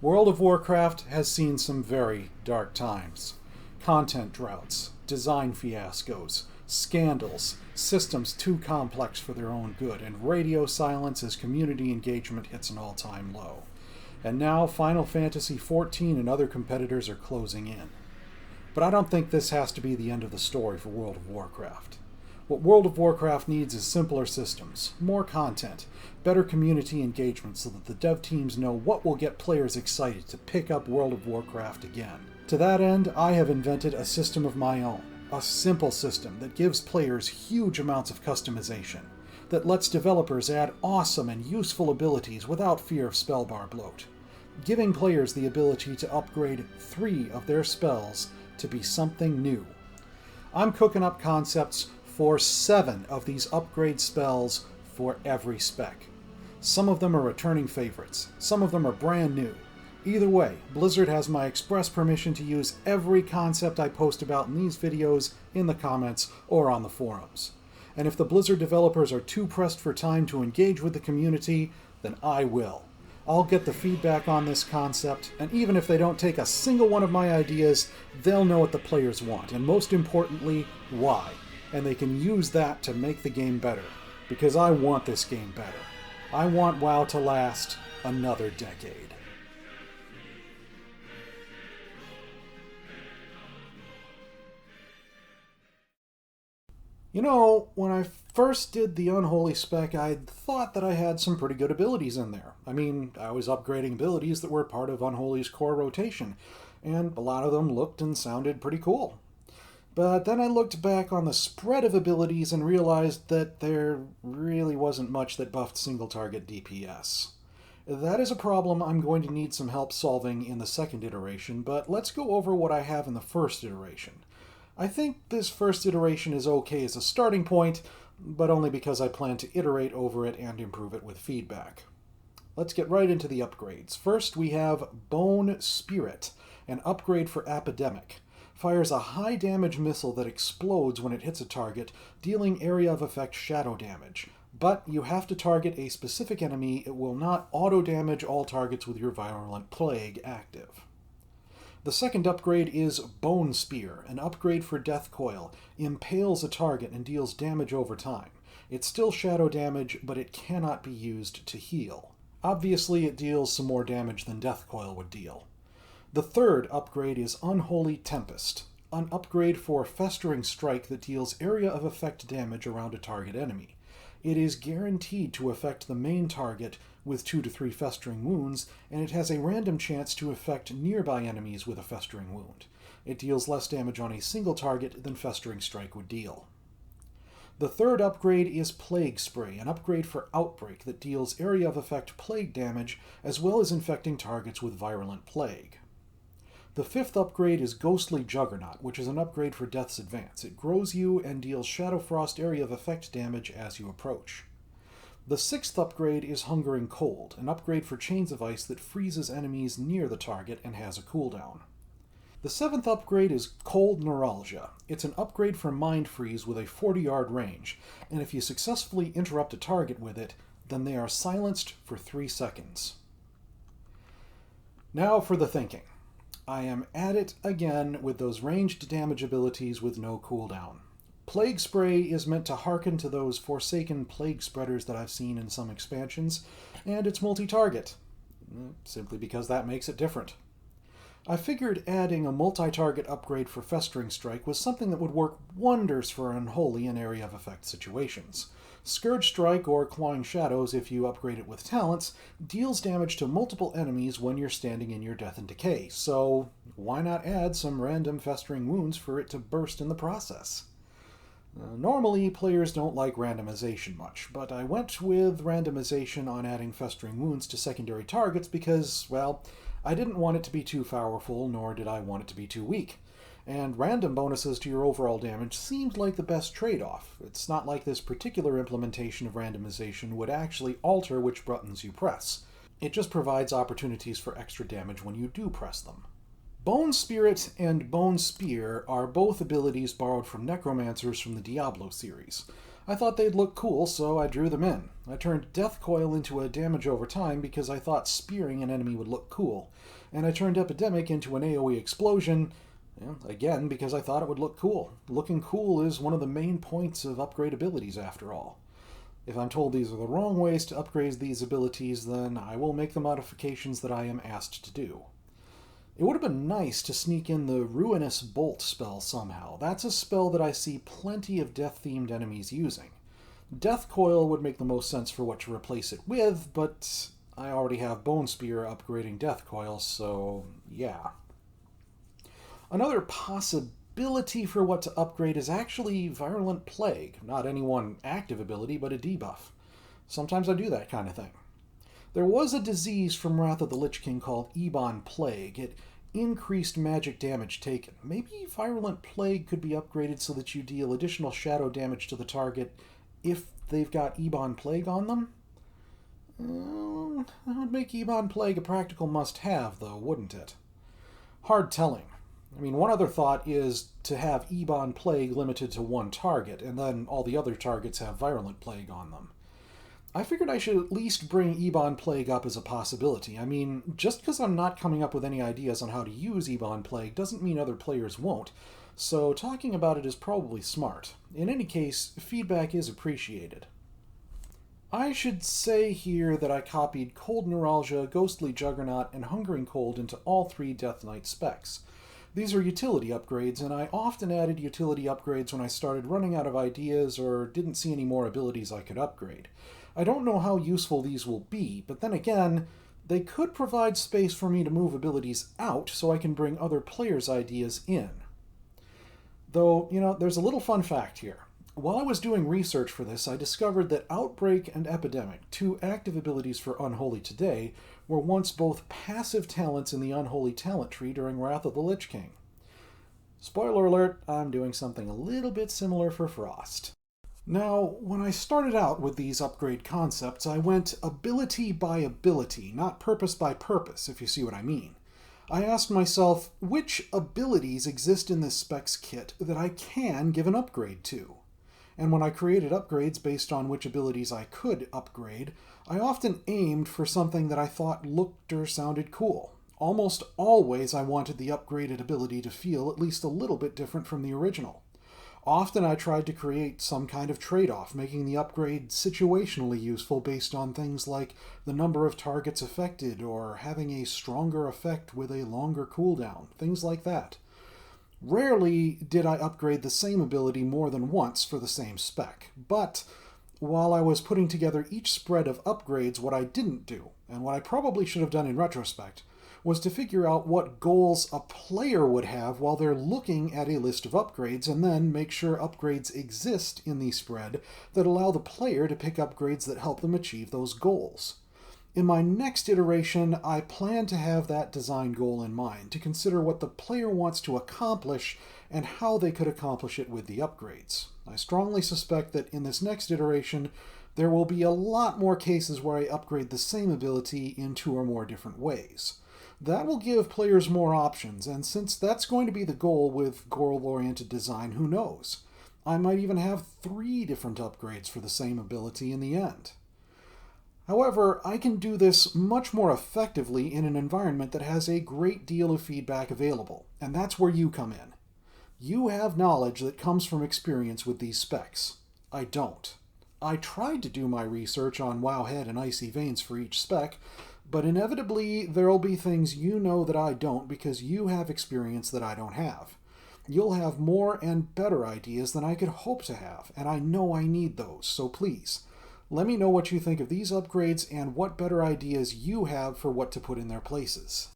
World of Warcraft has seen some very dark times. Content droughts, design fiascos, scandals, systems too complex for their own good, and radio silence as community engagement hits an all-time low. And now Final Fantasy XIV and other competitors are closing in. But I don't think this has to be the end of the story for World of Warcraft. What World of Warcraft needs is simpler systems, more content, better community engagement so that the dev teams know what will get players excited to pick up World of Warcraft again. To that end, I have invented a system of my own, a simple system that gives players huge amounts of customization, that lets developers add awesome and useful abilities without fear of spellbar bloat, giving players the ability to upgrade 3 of their spells to be something new. I'm cooking up concepts for 7 of these upgrade spells for every spec. Some of them are returning favorites, some of them are brand new. Either way, Blizzard has my express permission to use every concept I post about in these videos in the comments or on the forums. And if the Blizzard developers are too pressed for time to engage with the community, then I will. I'll get the feedback on this concept, and even if they don't take a single one of my ideas, they'll know what the players want, and most importantly, why. And they can use that to make the game better, because I want this game better. I want WoW to last another decade. You know, when I first did the Unholy spec, I thought that I had some pretty good abilities in there. I mean, I was upgrading abilities that were part of Unholy's core rotation, and a lot of them looked and sounded pretty cool. But then I looked back on the spread of abilities and realized that there really wasn't much that buffed single-target DPS. That is a problem I'm going to need some help solving in the second iteration, but let's go over what I have in the first iteration. I think this first iteration is okay as a starting point, but only because I plan to iterate over it and improve it with feedback. Let's get right into the upgrades. First, we have Bone Spirit, an upgrade for Epidemic. Fires a high damage missile that explodes when it hits a target, dealing area of effect shadow damage. But you have to target a specific enemy. It will not auto-damage all targets with your Virulent Plague active. The second upgrade is Bone Spear, an upgrade for Death Coil. Impales a target and deals damage over time. It's still shadow damage, but it cannot be used to heal. Obviously, it deals some more damage than Death Coil would deal. The third upgrade is Unholy Tempest, an upgrade for Festering Strike that deals area of effect damage around a target enemy. It is guaranteed to affect the main target with 2 to 3 Festering Wounds, and it has a random chance to affect nearby enemies with a Festering Wound. It deals less damage on a single target than Festering Strike would deal. The third upgrade is Plague Spray, an upgrade for Outbreak that deals area of effect plague damage as well as infecting targets with Virulent Plague. The fifth upgrade is Ghostly Juggernaut, which is an upgrade for Death's Advance. It grows you and deals Shadow Frost area of effect damage as you approach. The sixth upgrade is Hungering Cold, an upgrade for Chains of Ice that freezes enemies near the target and has a cooldown. The seventh upgrade is Cold Neuralgia. It's an upgrade for Mind Freeze with a 40-yard range, and if you successfully interrupt a target with it, then they are silenced for 3 seconds. Now for the thinking. I am at it again with those ranged damage abilities with no cooldown. Plague Spray is meant to hearken to those Forsaken Plague Spreaders that I've seen in some expansions, and it's multi-target, simply because that makes it different. I figured adding a multi-target upgrade for Festering Strike was something that would work wonders for Unholy in area of effect situations. Scourge Strike, or Clawing Shadows if you upgrade it with talents, deals damage to multiple enemies when you're standing in your Death and Decay, so why not add some random Festering Wounds for it to burst in the process? Normally, players don't like randomization much, but I went with randomization on adding Festering Wounds to secondary targets because, well, I didn't want it to be too powerful, nor did I want it to be too weak. And random bonuses to your overall damage seemed like the best trade-off. It's not like this particular implementation of randomization would actually alter which buttons you press. It just provides opportunities for extra damage when you do press them. Bone Spirit and Bone Spear are both abilities borrowed from necromancers from the Diablo series. I thought they'd look cool, so I drew them in. I turned Death Coil into a damage over time because I thought spearing an enemy would look cool. And I turned Epidemic into an AoE explosion, again, because I thought it would look cool. Looking cool is one of the main points of upgrade abilities, after all. If I'm told these are the wrong ways to upgrade these abilities, then I will make the modifications that I am asked to do. It would have been nice to sneak in the Ruinous Bolt spell somehow. That's a spell that I see plenty of death-themed enemies using. Death Coil would make the most sense for what to replace it with, but I already have Bone Spear upgrading Death Coil, so yeah. Another possibility for what to upgrade is actually Virulent Plague. Not any one active ability, but a debuff. Sometimes I do that kind of thing. There was a disease from Wrath of the Lich King called Ebon Plague. It increased magic damage taken. Maybe Virulent Plague could be upgraded so that you deal additional shadow damage to the target if they've got Ebon Plague on them? That would make Ebon Plague a practical must-have, though, wouldn't it? Hard telling. I mean, one other thought is to have Ebon Plague limited to one target, and then all the other targets have Virulent Plague on them. I figured I should at least bring Ebon Plague up as a possibility. I mean, just because I'm not coming up with any ideas on how to use Ebon Plague doesn't mean other players won't, so talking about it is probably smart. In any case, feedback is appreciated. I should say here that I copied Cold Neuralgia, Ghostly Juggernaut, and Hungering Cold into all 3 Death Knight specs. These are utility upgrades, and I often added utility upgrades when I started running out of ideas or didn't see any more abilities I could upgrade. I don't know how useful these will be, but then again, they could provide space for me to move abilities out so I can bring other players' ideas in. Though, there's a little fun fact here. While I was doing research for this, I discovered that Outbreak and Epidemic, 2 active abilities for Unholy today, were once both passive talents in the Unholy talent tree during Wrath of the Lich King. Spoiler alert, I'm doing something a little bit similar for Frost. Now, when I started out with these upgrade concepts, I went ability by ability, not purpose by purpose, if you see what I mean. I asked myself, which abilities exist in this specs kit that I can give an upgrade to? And when I created upgrades based on which abilities I could upgrade, I often aimed for something that I thought looked or sounded cool. Almost always I wanted the upgraded ability to feel at least a little bit different from the original. Often I tried to create some kind of trade-off, making the upgrade situationally useful based on things like the number of targets affected or having a stronger effect with a longer cooldown, things like that. Rarely did I upgrade the same ability more than once for the same spec, but while I was putting together each spread of upgrades, what I didn't do, and what I probably should have done in retrospect, was to figure out what goals a player would have while they're looking at a list of upgrades, and then make sure upgrades exist in the spread that allow the player to pick upgrades that help them achieve those goals. In my next iteration, I plan to have that design goal in mind, to consider what the player wants to accomplish and how they could accomplish it with the upgrades. I strongly suspect that in this next iteration, there will be a lot more cases where I upgrade the same ability in 2 or more different ways. That will give players more options, and since that's going to be the goal with goal-oriented design, who knows? I might even have 3 different upgrades for the same ability in the end. However, I can do this much more effectively in an environment that has a great deal of feedback available, and that's where you come in. You have knowledge that comes from experience with these specs. I don't. I tried to do my research on Wowhead and Icy Veins for each spec, but inevitably there'll be things you know that I don't because you have experience that I don't have. You'll have more and better ideas than I could hope to have, and I know I need those, so please, let me know what you think of these upgrades and what better ideas you have for what to put in their places.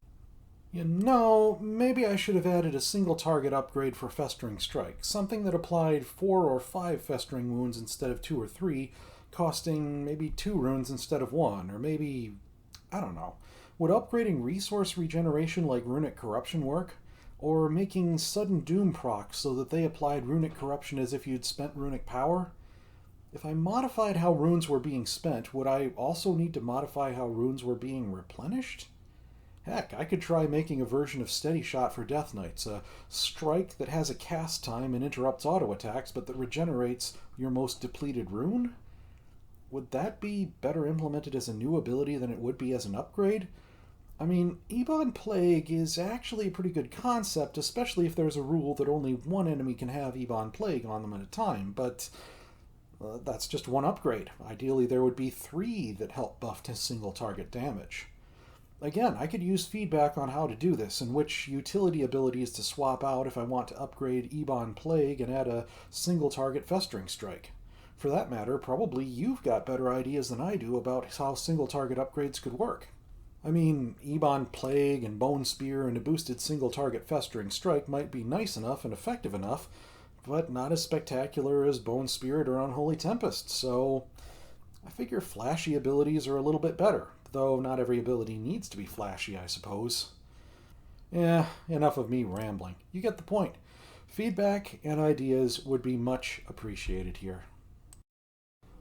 Maybe I should have added a single target upgrade for Festering Strike, something that applied 4 or 5 Festering Wounds instead of 2 or 3, costing maybe 2 runes instead of 1, or maybe, I don't know. Would upgrading resource regeneration like Runic Corruption work? Or making Sudden Doom procs so that they applied Runic Corruption as if you'd spent Runic Power? If I modified how runes were being spent, would I also need to modify how runes were being replenished? Heck, I could try making a version of Steady Shot for Death Knights, a strike that has a cast time and interrupts auto attacks, but that regenerates your most depleted rune? Would that be better implemented as a new ability than it would be as an upgrade? I mean, Ebon Plague is actually a pretty good concept, especially if there's a rule that only one enemy can have Ebon Plague on them at a time, but that's just one upgrade. Ideally, there would be three that help buff to single target damage. Again, I could use feedback on how to do this and which utility abilities to swap out if I want to upgrade Ebon Plague and add a single target Festering Strike. For that matter, probably you've got better ideas than I do about how single target upgrades could work. I mean, Ebon Plague and Bone Spear and a boosted single target Festering Strike might be nice enough and effective enough, but not as spectacular as Bone Spirit or Unholy Tempest, so I figure flashy abilities are a little bit better, though not every ability needs to be flashy, I suppose. Enough of me rambling. You get the point. Feedback and ideas would be much appreciated here.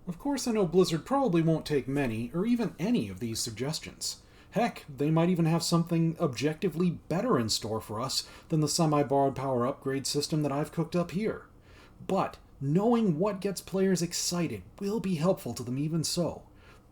Of course, I know Blizzard probably won't take many, or even any of these suggestions. Heck, they might even have something objectively better in store for us than the semi-borrowed power upgrade system that I've cooked up here. But knowing what gets players excited will be helpful to them even so.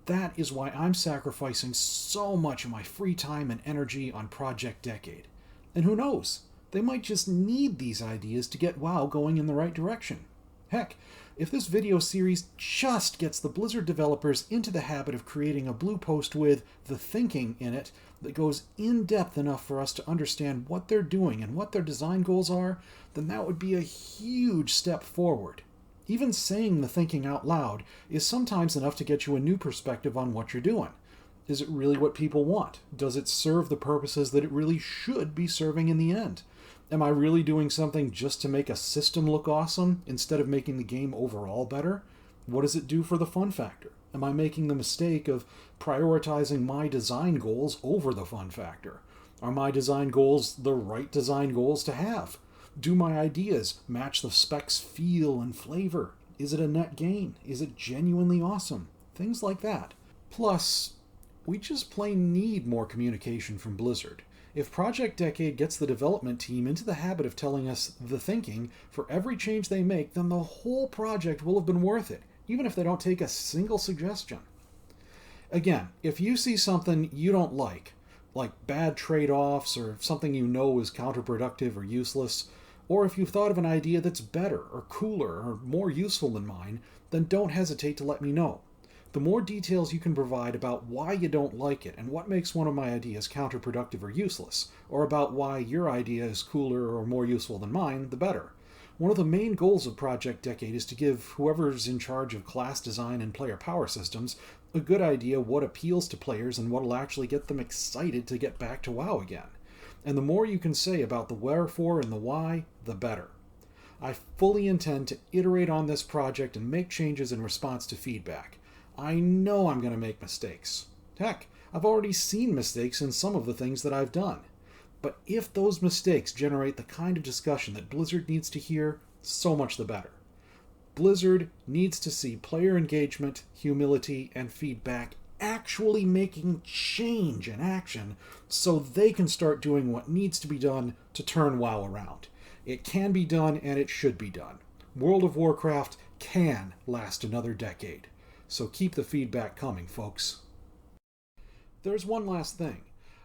That is why I'm sacrificing so much of my free time and energy on Project Decade. And who knows, they might just need these ideas to get WoW going in the right direction. Heck, if this video series just gets the Blizzard developers into the habit of creating a blue post with the thinking in it that goes in depth enough for us to understand what they're doing and what their design goals are, then that would be a huge step forward. Even saying the thinking out loud is sometimes enough to get you a new perspective on what you're doing. Is it really what people want? Does it serve the purposes that it really should be serving in the end? Am I really doing something just to make a system look awesome instead of making the game overall better? What does it do for the fun factor? Am I making the mistake of prioritizing my design goals over the fun factor? Are my design goals the right design goals to have? Do my ideas match the spec's feel and flavor? Is it a net gain? Is it genuinely awesome? Things like that. Plus, we just plain need more communication from Blizzard. If Project Decade gets the development team into the habit of telling us the thinking for every change they make, then the whole project will have been worth it, even if they don't take a single suggestion. Again, if you see something you don't like bad trade-offs or something you know is counterproductive or useless, or if you've thought of an idea that's better or cooler or more useful than mine, then don't hesitate to let me know. The more details you can provide about why you don't like it and what makes one of my ideas counterproductive or useless, or about why your idea is cooler or more useful than mine, the better. One of the main goals of Project Decade is to give whoever's in charge of class design and player power systems a good idea what appeals to players and what will actually get them excited to get back to WoW again. And the more you can say about the wherefore and the why, the better. I fully intend to iterate on this project and make changes in response to feedback. I know I'm going to make mistakes. Heck, I've already seen mistakes in some of the things that I've done. But if those mistakes generate the kind of discussion that Blizzard needs to hear, so much the better. Blizzard needs to see player engagement, humility, and feedback actually making change in action so they can start doing what needs to be done to turn WoW around. It can be done and it should be done. World of Warcraft can last another decade. So keep the feedback coming, folks. There's one last thing.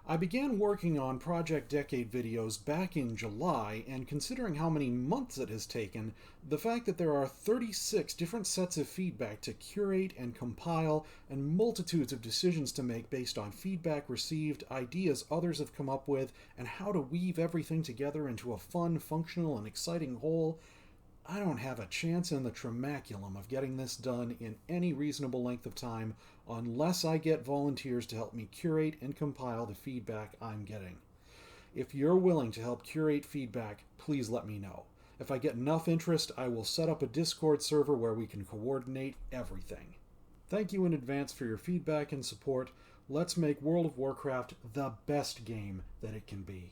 I began working on Project Decade videos back in July, and considering how many months it has taken, the fact that there are 36 different sets of feedback to curate and compile, and multitudes of decisions to make based on feedback received, ideas others have come up with, and how to weave everything together into a fun, functional, and exciting whole, I don't have a chance in the tramaculum of getting this done in any reasonable length of time unless I get volunteers to help me curate and compile the feedback I'm getting. If you're willing to help curate feedback, please let me know. If I get enough interest, I will set up a Discord server where we can coordinate everything. Thank you in advance for your feedback and support. Let's make World of Warcraft the best game that it can be.